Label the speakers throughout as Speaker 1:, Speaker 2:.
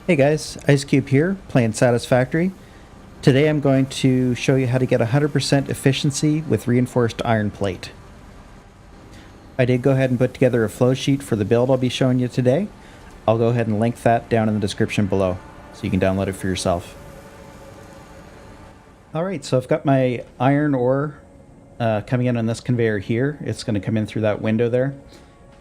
Speaker 1: Hey guys, Ice Cube here, playing Satisfactory. Today I'm going to show you how to get 100% efficiency with reinforced iron plate. I did go ahead and put together a flow sheet for the build I'll be showing you today. I'll go ahead and link that down in the description below, so you can download it for yourself. Alright, so I've got my iron ore coming in on this conveyor here. It's going to come in through that window there.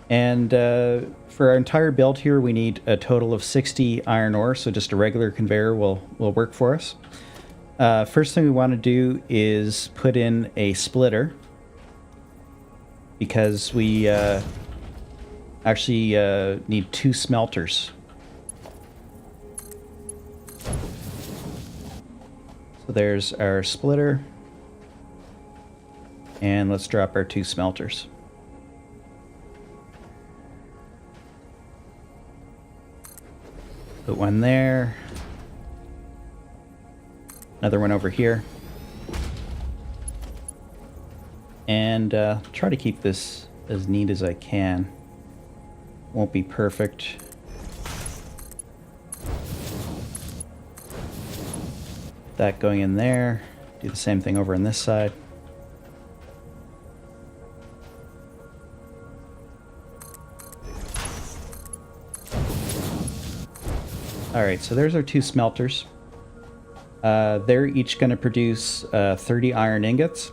Speaker 1: And for our entire build here, we need a total of 60 iron ore, so just a regular conveyor will work for us. First thing we want to do is put in a splitter, because we actually need 2 smelters. So there's our splitter, and let's drop our 2 smelters. Put one there. Another one over here. And try to keep this as neat as I can. Won't be perfect. That going in there. Do the same thing over on this side. Alright, so there's our 2 smelters. They're each going to produce 30 iron ingots.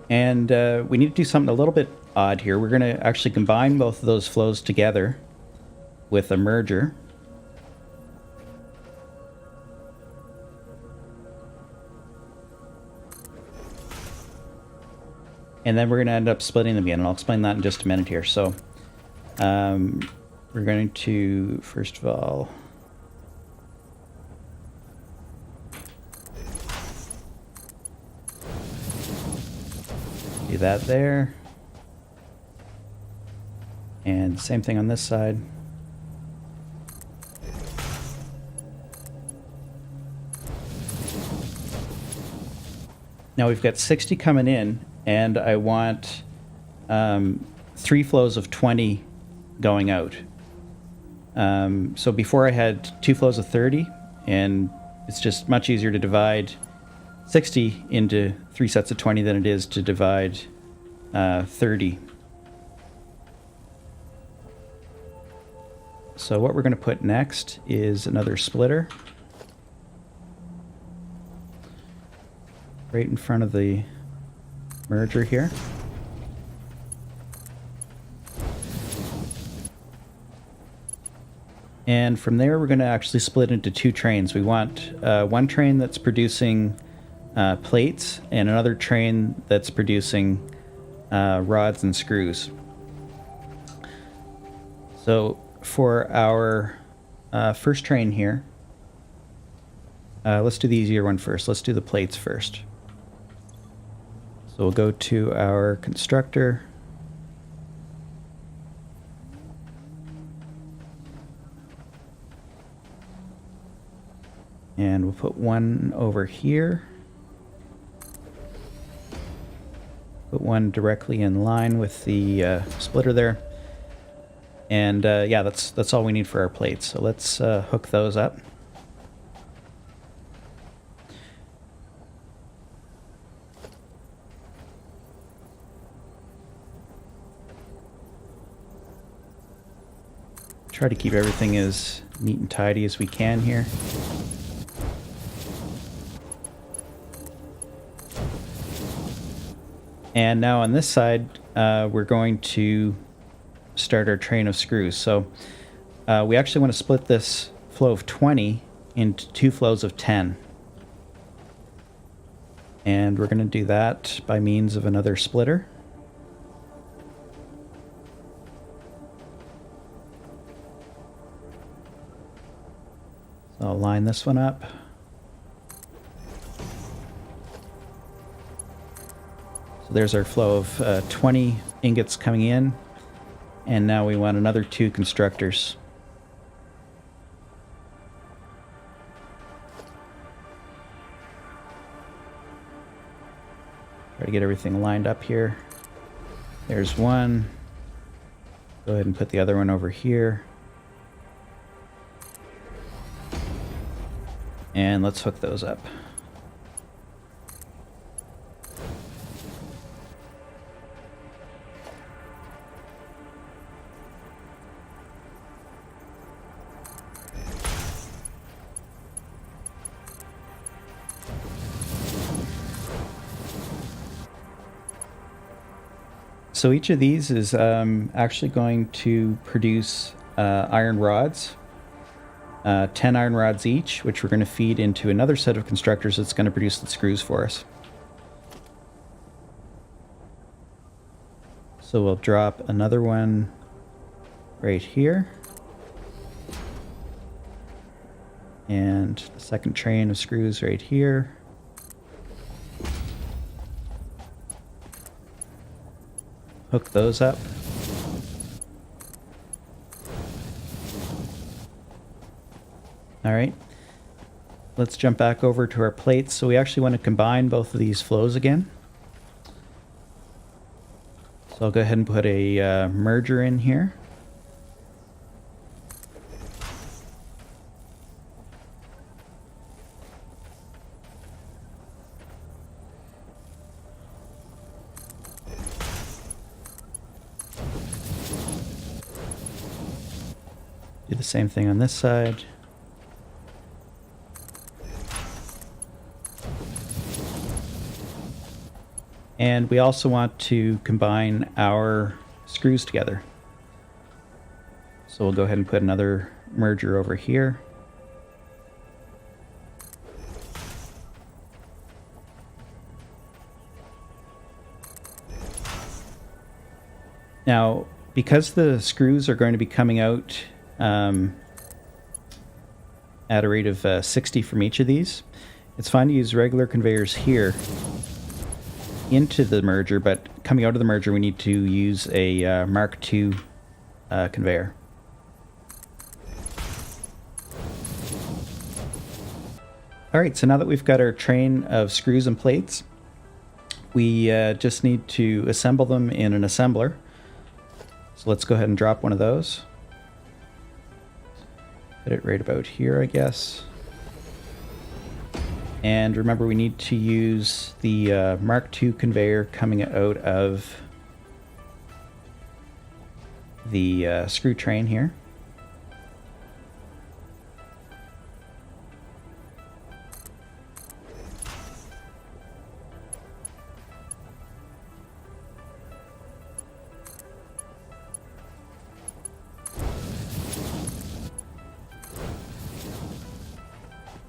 Speaker 1: And we need to do something a little bit odd here. We're going to actually combine both of those flows together with a merger. And then we're going to end up splitting them again, and I'll explain that in just a minute here. So, we're going to, first of all, do that there. And same thing on this side. Now we've got 60 coming in, and I want 3 flows of 20 going out. So before I had 2 flows of 30, and it's just much easier to divide 60 into 3 sets of 20 than it is to divide 30. So what we're going to put next is another splitter right in front of the merger here. And from there, we're going to actually split into 2 trains. We want one train that's producing plates, and another train that's producing rods and screws. So for our first train here, let's do the easier one first. Let's do the plates first. So we'll go to our constructor. And we'll put one over here. Put one directly in line with the splitter there. And yeah, that's all we need for our plates. So let's hook those up. Try to keep everything as neat and tidy as we can here. And now on this side, we're going to start our train of screws. So we actually want to split this flow of 20 into 2 flows of 10. And we're going to do that by means of another splitter. So I'll line this one up. So there's our flow of 20 ingots coming in, and now we want another 2 constructors. Try to get everything lined up here. There's one. Go ahead and put the other one over here. And let's hook those up. So each of these is actually going to produce iron rods, 10 iron rods each, which we're going to feed into another set of constructors that's going to produce the screws for us. So we'll drop another one right here. And the second train of screws right here. Hook those up. All right, let's jump back over to our plates. So we actually want to combine both of these flows again. So I'll go ahead and put a merger in here. Do the same thing on this side. And we also want to combine our screws together. So we'll go ahead and put another merger over here. Now, because the screws are going to be coming out at a rate of 60 from each of these, it's fine to use regular conveyors here into the merger, but coming out of the merger we need to use a Mark II conveyor. Alright, so now that we've got our train of screws and plates, we just need to assemble them in an assembler. So let's go ahead and drop one of those. Put it right about here, I guess. And remember, we need to use the Mark II conveyor coming out of the screw train here.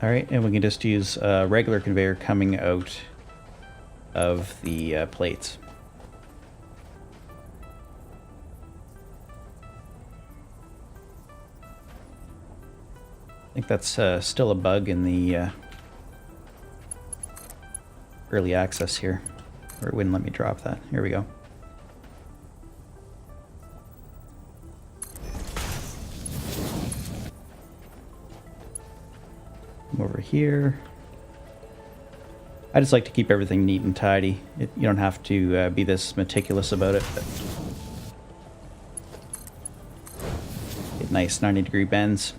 Speaker 1: All right, and we can just use a regular conveyor coming out of the plates. I think that's still a bug in the early access here, or it wouldn't let me drop that. Here we go. Over here. I just like to keep everything neat and tidy. You don't have to be this meticulous about it, but get nice 90-degree bends.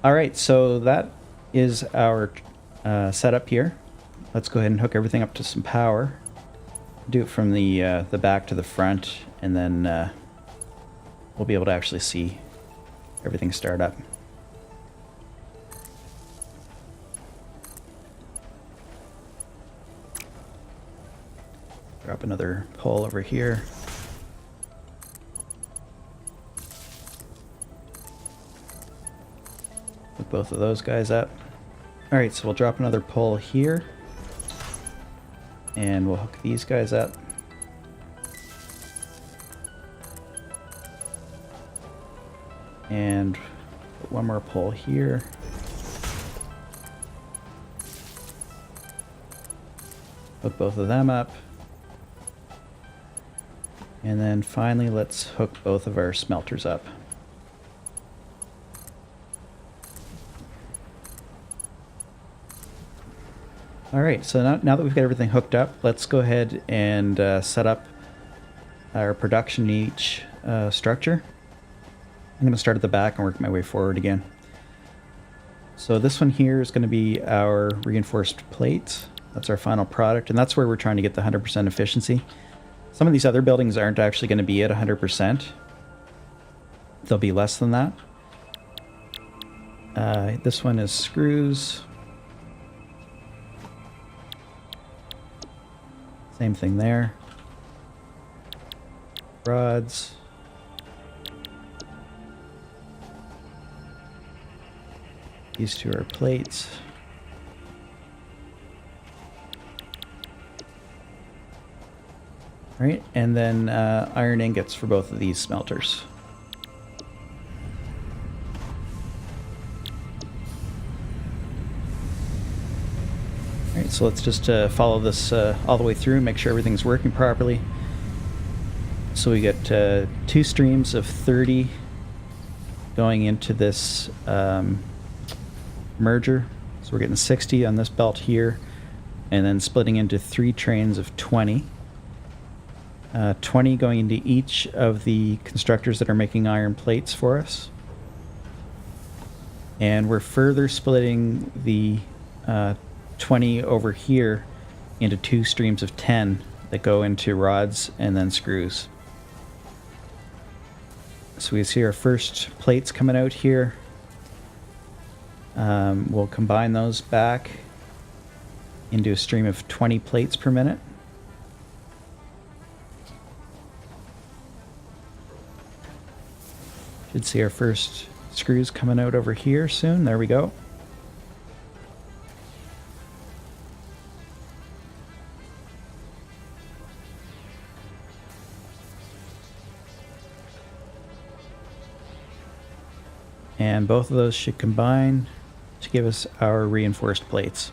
Speaker 1: All right, so that is our setup here. Let's go ahead and hook everything up to some power. Do it from the back to the front, and then we'll be able to actually see everything start up. Drop another pole over here. Hook both of those guys up. All right, so we'll drop another pole here. And we'll hook these guys up. And put one more pole here. Hook both of them up. And then finally, let's hook both of our smelters up. All right, so now that we've got everything hooked up, let's go ahead and set up our production in each structure. I'm going to start at the back and work my way forward again. So this one here is going to be our reinforced plate. That's our final product, and that's where we're trying to get the 100% efficiency. Some of these other buildings aren't actually going to be at 100%. They'll be less than that. This one is screws. Same thing there. Rods. These two are plates. All right, and then iron ingots for both of these smelters. All right, so let's just follow this all the way through, make sure everything's working properly. So we get 2 streams of 30 going into this merger. So we're getting 60 on this belt here, and then splitting into 3 trains of 20. 20 going into each of the constructors that are making iron plates for us. And we're further splitting the 20 over here into 2 streams of 10 that go into rods and then screws. So we see our first plates coming out here. We'll combine those back into a stream of 20 plates per minute. Should see our first screws coming out over here soon. There we go. And both of those should combine to give us our reinforced plates.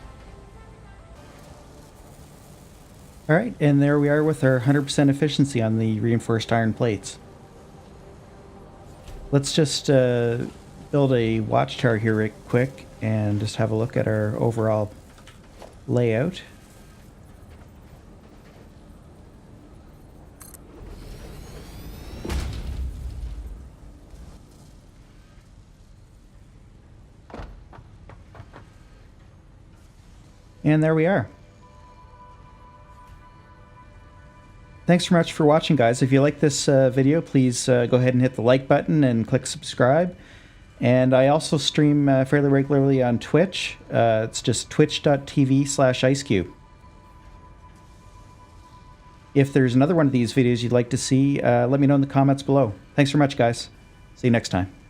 Speaker 1: All right, and there we are with our 100% efficiency on the reinforced iron plates. Let's just build a watchtower here real quick and just have a look at our overall layout. And there we are. Thanks so much for watching, guys. If you like this video, please go ahead and hit the like button and click subscribe. And I also stream fairly regularly on Twitch. It's just twitch.tv/icecube. If there's another one of these videos you'd like to see, let me know in the comments below. Thanks so much, guys. See you next time.